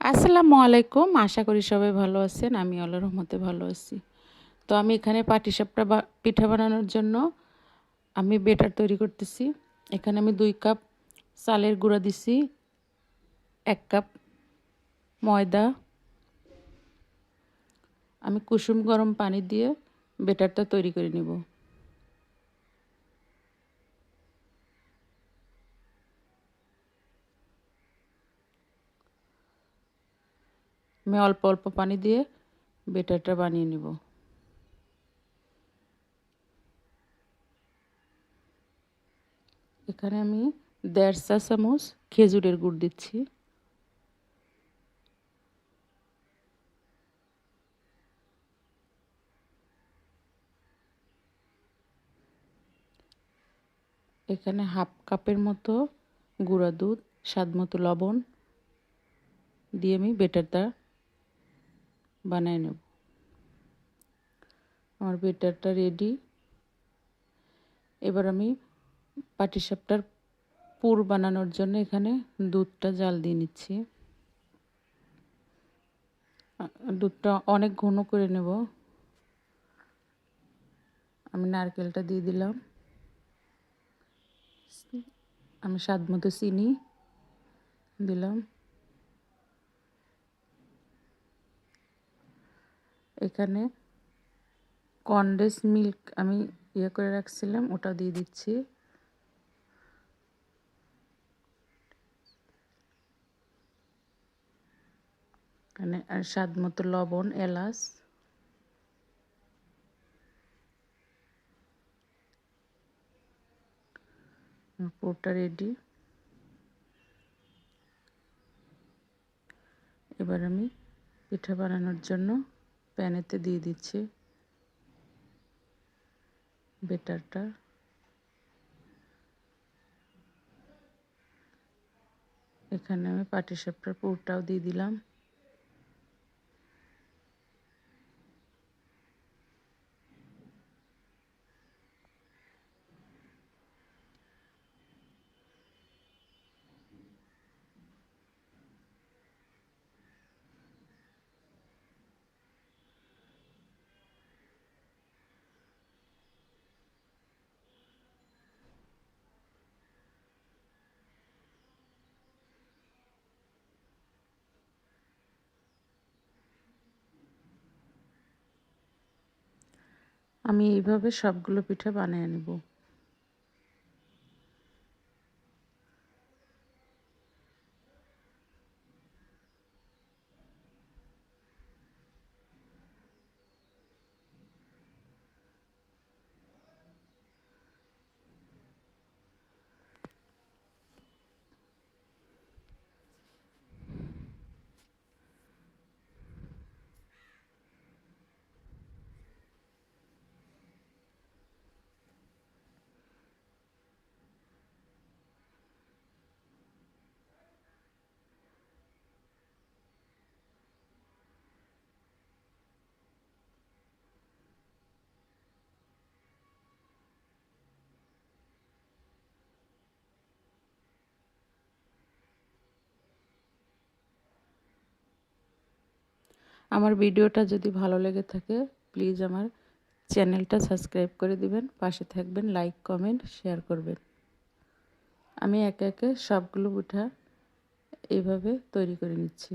আসসালামু আলাইকুম। আশা করি সবাই ভালো আছেন। আমি আল্লাহর রহমতে ভালো আছি। তো আমি এখানে পাটিসাপটা পিঠা বানানোর জন্য আমি বেটার তৈরি করতেছি। এখানে আমি 2 কাপ চালের গুঁড়া দিছি, 1 কাপ ময়দা। আমি কুসুম গরম পানি দিয়ে বেটারটা তৈরি করে নিব। আমি অল্প অল্প পানি দিয়ে বেটারটা বানিয়ে নিব। এখানে আমি 1.5 চা চামচ খেজুরের গুড় দিচ্ছি। এখানে হাফ কাপের মতো গুঁড়া দুধ, স্বাদ মতো লবণ দিয়ে আমি বেটারটা বানিয়ে নেব। আমার বেটারটা রেডি। এবার আমি পাটিসাপটার পুর বানানোর জন্য এখানে দুধটা জাল দিয়ে নিচ্ছি। দুধটা অনেক ঘন করে নেব। আমি নারকেলটা দিয়ে দিলাম। আমি স্বাদ মতো চিনি দিলাম। এখানে কনডেন্স মিল্ক আমি করে রাখছিলাম, ওটা দিয়ে দিচ্ছি। এখানে আর স্বাদ মতো লবণ, এলাচ। পুরটা রেডি। এবার আমি পিঠা বানানোর জন্য প্যানেতে দিয়ে দিচ্ছি বেটারটা। এখানে আমি পাটিসাপটার পুরটাও দিয়ে দিলাম। আমি এইভাবে সবগুলো পিঠা বানিয়ে নেব। আমার ভিডিওটা যদি ভালো লেগে থাকে প্লিজ আমার চ্যানেলটা সাবস্ক্রাইব করে দিবেন, পাশে থাকবেন, লাইক কমেন্ট শেয়ার করবেন। আমি একে একে সবগুলো পিঠা এইভাবে তৈরি করে নিচ্ছি।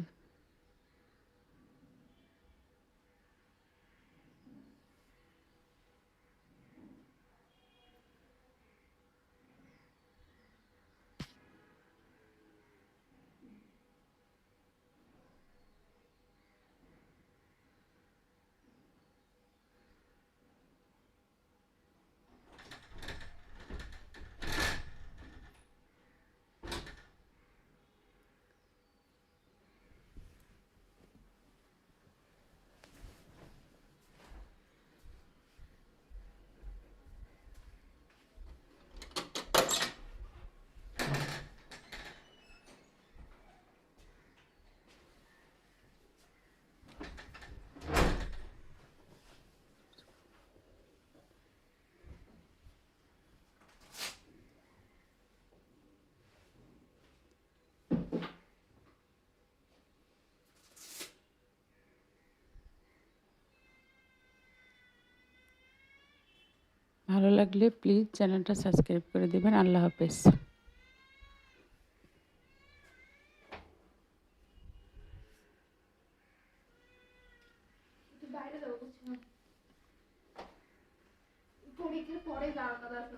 ভালো লাগলে প্লিজ চ্যানেলটা সাবস্ক্রাইব করে দেবেন। আল্লাহ হাফেজ। বাইরে যাবো, পরীক্ষার পরে যাওয়ার কথা আছে।